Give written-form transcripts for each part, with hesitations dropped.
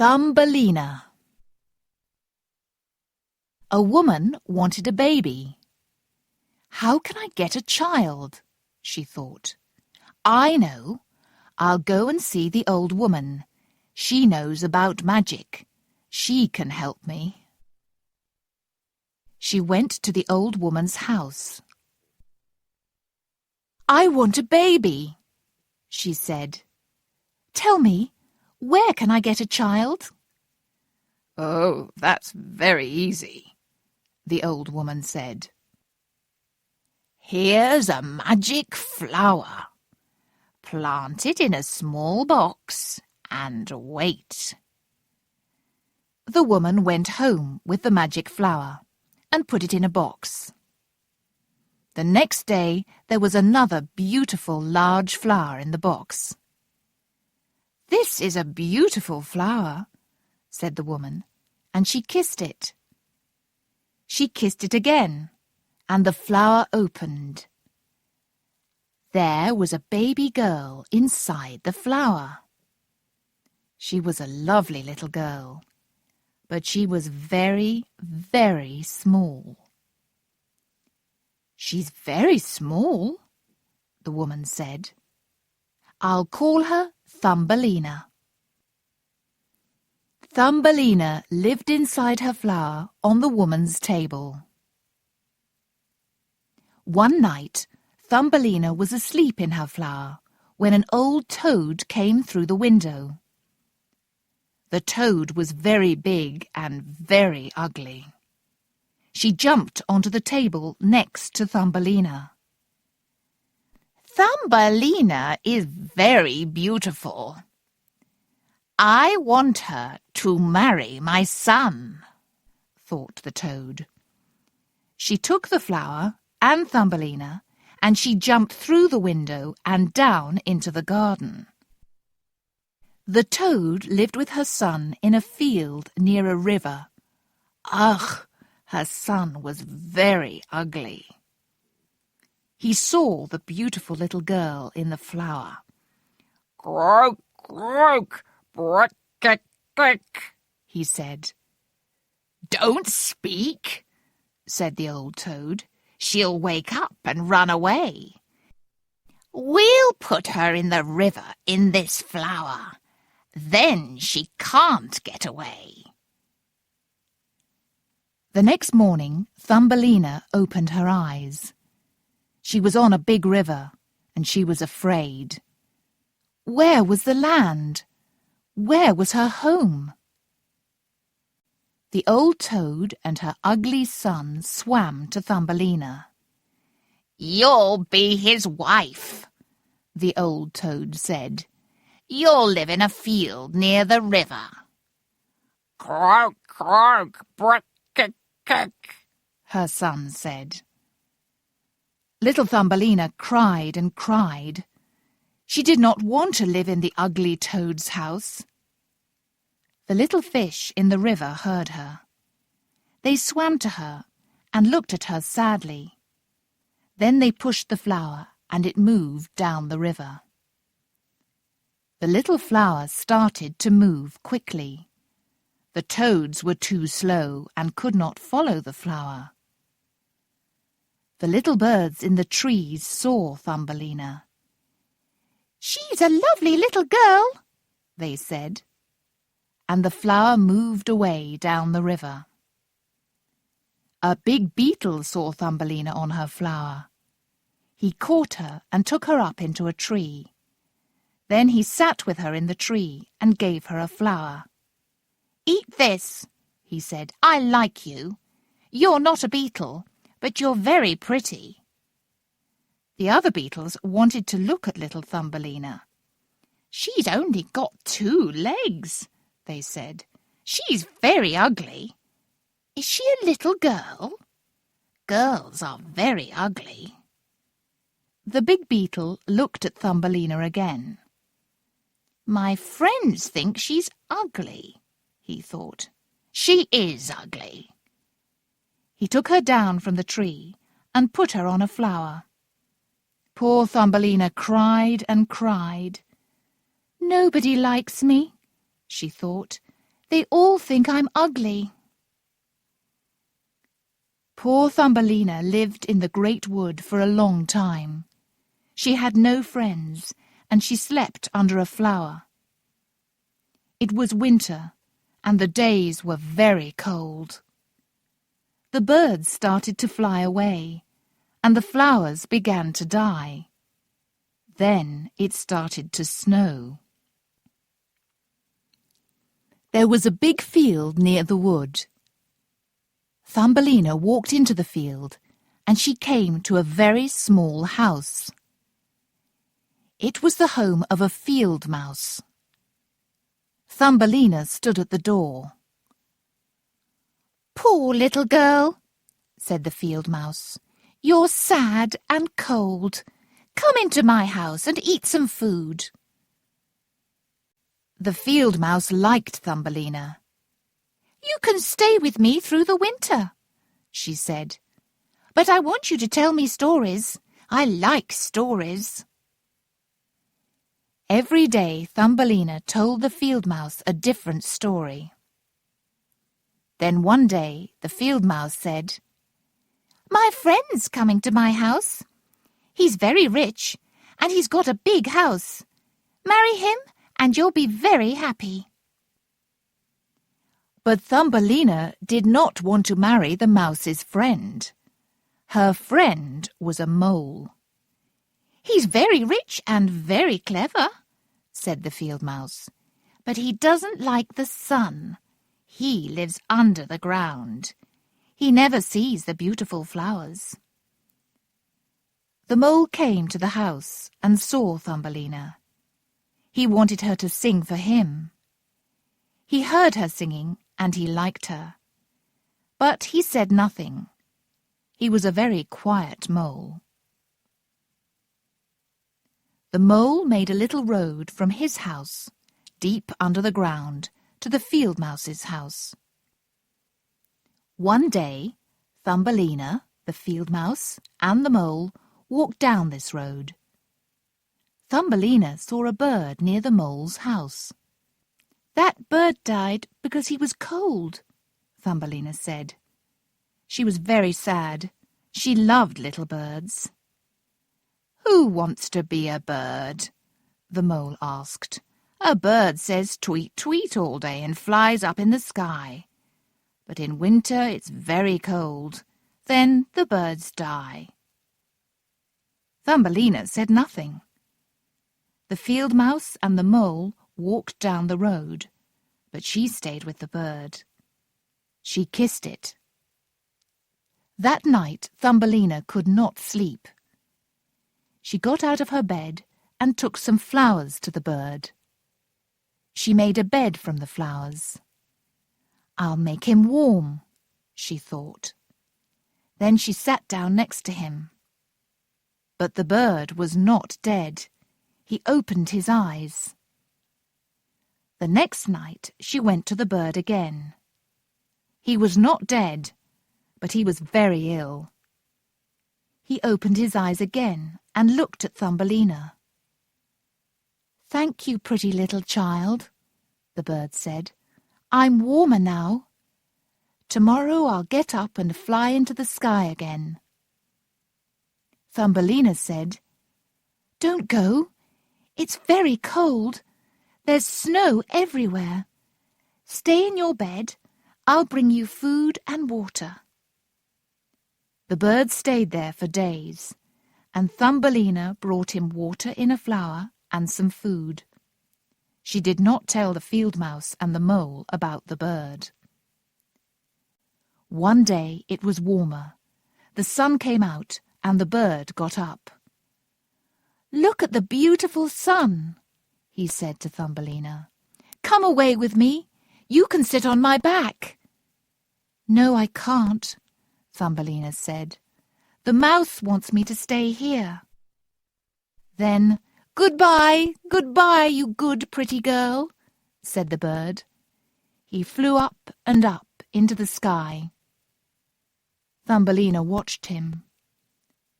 Thumbelina. A woman wanted a baby. How can I get a child? She thought. I know. I'll go and see the old woman. She knows about magic. She can help me. She went to the old woman's house. I want a baby, she said. Tell me, where can I get a child? Oh, that's very easy, the old woman said. Here's a magic flower. Plant it in a small box and wait. The woman went home with the magic flower and put it in a box. The next day there was another beautiful large flower in the box. This is a beautiful flower, said the woman, and she kissed it. She kissed it again, and the flower opened. There was a baby girl inside the flower. She was a lovely little girl, but she was very, very small. She's very small, the woman said. I'll call her Thumbelina. Thumbelina lived inside her flower on the woman's table. One night, Thumbelina was asleep in her flower when an old toad came through the window. The toad was very big and very ugly. She jumped onto the table next to Thumbelina. Thumbelina is very beautiful. I want her to marry my son, thought the toad. She took the flower and Thumbelina, and she jumped through the window and down into the garden. The toad lived with her son in a field near a river. Ugh! Her son was very ugly. He saw the beautiful little girl in the flower. Croak, croak, brook, he said. Don't speak, said the old toad. She'll wake up and run away. We'll put her in the river in this flower. Then she can't get away. The next morning, Thumbelina opened her eyes. She was on a big river, and she was afraid. Where was the land? Where was her home? The old toad and her ugly son swam to Thumbelina. You'll be his wife, the old toad said. You'll live in a field near the river. Croak, croak, brook, her son said. Little Thumbelina cried and cried. She did not want to live in the ugly toad's house. The little fish in the river heard her. They swam to her and looked at her sadly. Then they pushed the flower and it moved down the river. The little flower started to move quickly. The toads were too slow and could not follow the flower. The little birds in the trees saw Thumbelina. She's a lovely little girl, they said. And the flower moved away down the river. A big beetle saw Thumbelina on her flower. He caught her and took her up into a tree. Then he sat with her in the tree and gave her a flower. Eat this, he said. I like you. You're not a beetle, but you're very pretty. The other beetles wanted to look at little Thumbelina. She's only got 2 legs, they said. She's very ugly. Is she a little girl? Girls are very ugly. The big beetle looked at Thumbelina again. My friends think she's ugly, he thought. She is ugly. He took her down from the tree and put her on a flower. Poor Thumbelina cried and cried. Nobody likes me, she thought. They all think I'm ugly." Poor Thumbelina lived in the great wood for a long time. She had no friends, and she slept under a flower. It was winter, and the days were very cold. The birds started to fly away, and the flowers began to die. Then it started to snow. There was a big field near the wood. Thumbelina walked into the field, and she came to a very small house. It was the home of a field mouse. Thumbelina stood at the door. "Poor little girl," said the field mouse. "You're sad and cold. Come into my house and eat some food." The field mouse liked Thumbelina. "You can stay with me through the winter," she said. "But I want you to tell me stories. I like stories." Every day Thumbelina told the field mouse a different story. Then one day the field mouse said, "My friend's coming to my house. He's very rich, and he's got a big house. Marry him, and you'll be very happy." But Thumbelina did not want to marry the mouse's friend. Her friend was a mole. "He's very rich and very clever," said the field mouse, "but he doesn't like the sun. He lives under the ground. He never sees the beautiful flowers." The mole came to the house and saw Thumbelina. He wanted her to sing for him. He heard her singing and he liked her. But he said nothing. He was a very quiet mole. The mole made a little road from his house, deep under the ground, to the field mouse's house. One day, Thumbelina, the field mouse, and the mole walked down this road. Thumbelina saw a bird near the mole's house. "That bird died because he was cold," Thumbelina said. She was very sad. She loved little birds. "Who wants to be a bird?" the mole asked. "A bird says tweet, tweet all day and flies up in the sky. But in winter it's very cold. Then the birds die." Thumbelina said nothing. The field mouse and the mole walked down the road, but she stayed with the bird. She kissed it. That night Thumbelina could not sleep. She got out of her bed and took some flowers to the bird. She made a bed from the flowers. "I'll make him warm," she thought. Then she sat down next to him. But the bird was not dead. He opened his eyes. The next night she went to the bird again. He was not dead, but he was very ill. He opened his eyes again and looked at Thumbelina. "Thank you, pretty little child," the bird said. "I'm warmer now. Tomorrow I'll get up and fly into the sky again." Thumbelina said, "Don't go. It's very cold. There's snow everywhere. Stay in your bed. I'll bring you food and water." The bird stayed there for days, and Thumbelina brought him water in a flower and some food. She did not tell the field mouse and the mole about the bird. One day it was warmer. The sun came out and the bird got up. "Look at the beautiful sun," he said to Thumbelina. "Come away with me. You can sit on my back." "No, I can't," Thumbelina said. "The mouse wants me to stay here." Then, "Goodbye, goodbye, you good pretty girl," said the bird. He flew up and up into the sky. Thumbelina watched him.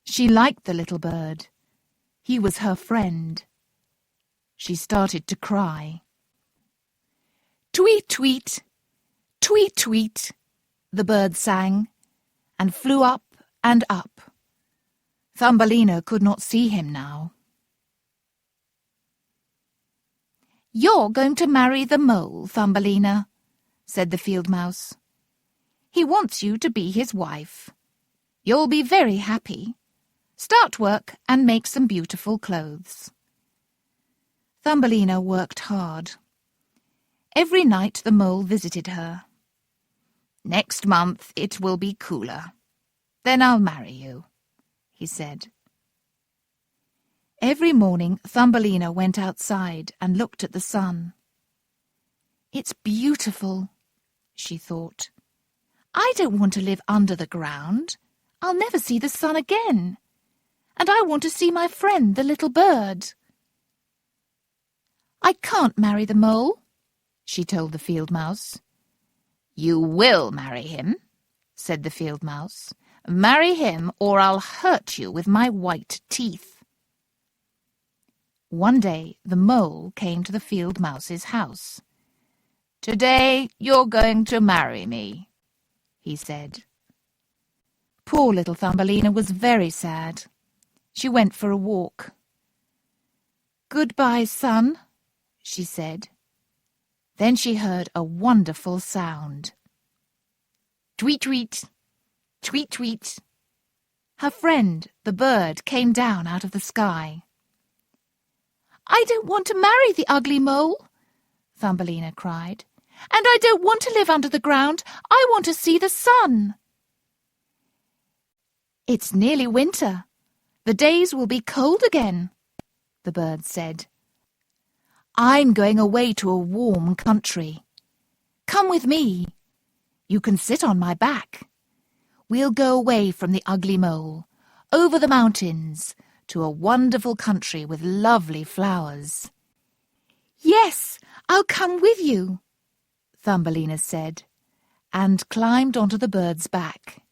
She liked the little bird. He was her friend. She started to cry. Tweet, tweet, tweet, tweet, the bird sang, and flew up and up. Thumbelina could not see him now. "You're going to marry the mole, Thumbelina," said the field mouse. "He wants you to be his wife. You'll be very happy. Start work and make some beautiful clothes." Thumbelina worked hard. Every night the mole visited her. "Next month it will be cooler. Then I'll marry you," he said. Every morning Thumbelina went outside and looked at the sun. "It's beautiful," she thought. "I don't want to live under the ground. I'll never see the sun again. And I want to see my friend, the little bird." "I can't marry the mole," she told the field mouse. "You will marry him," said the field mouse. "Marry him, or I'll hurt you with my white teeth." One day the mole came to the field mouse's house. "Today you're going to marry me," he said. Poor little Thumbelina was very sad. She went for a walk. "Goodbye, sun," she said. Then she heard a wonderful sound. Tweet, tweet, tweet, tweet. Her friend, the bird, came down out of the sky. "I don't want to marry the ugly mole," Thumbelina cried. "And I don't want to live under the ground. I want to see the sun." "It's nearly winter. The days will be cold again," the bird said. "I'm going away to a warm country. Come with me. You can sit on my back. We'll go away from the ugly mole, over the mountains, to a wonderful country with lovely flowers." "Yes, I'll come with you," Thumbelina said, and climbed onto the bird's back.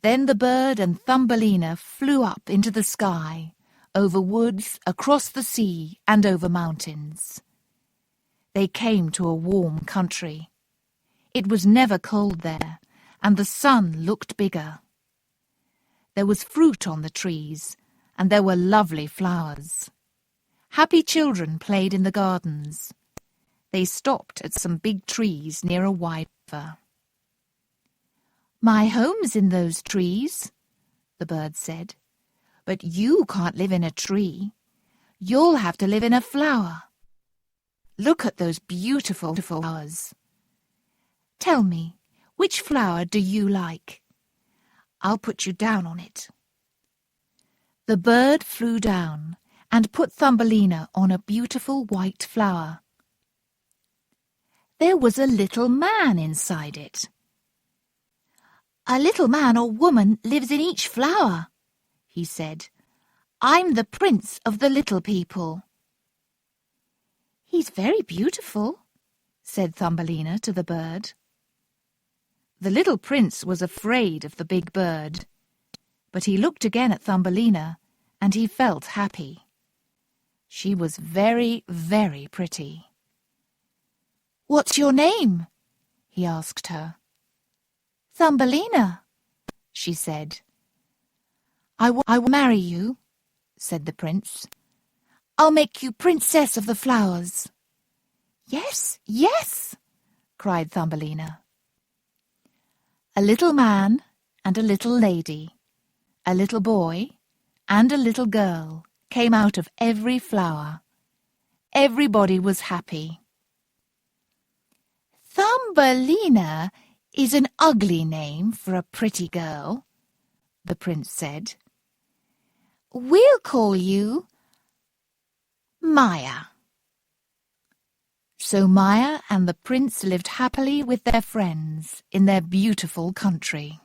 Then the bird and Thumbelina flew up into the sky, over woods, across the sea, and over mountains. They came to a warm country. It was never cold there, and the sun looked bigger. There was fruit on the trees, and there were lovely flowers. Happy children played in the gardens. They stopped at some big trees near a wide river. "My home's in those trees," the bird said. "But you can't live in a tree. You'll have to live in a flower. Look at those beautiful flowers. Tell me, which flower do you like? I'll put you down on it." The bird flew down and put Thumbelina on a beautiful white flower. There was a little man inside it. "A little man or woman lives in each flower," he said. "I'm the prince of the little people." "He's very beautiful," said Thumbelina to the bird. The little prince was afraid of the big bird, but he looked again at Thumbelina and he felt happy. She was very, very pretty. "What's your name?" he asked her. "Thumbelina," she said. I will marry you," said the prince. "I'll make you princess of the flowers." "Yes, yes," cried Thumbelina. A little man and a little lady, a little boy and a little girl came out of every flower. Everybody was happy. "Thumbelina is an ugly name for a pretty girl," the prince said. "We'll call you Maya." So Maya and the prince lived happily with their friends in their beautiful country.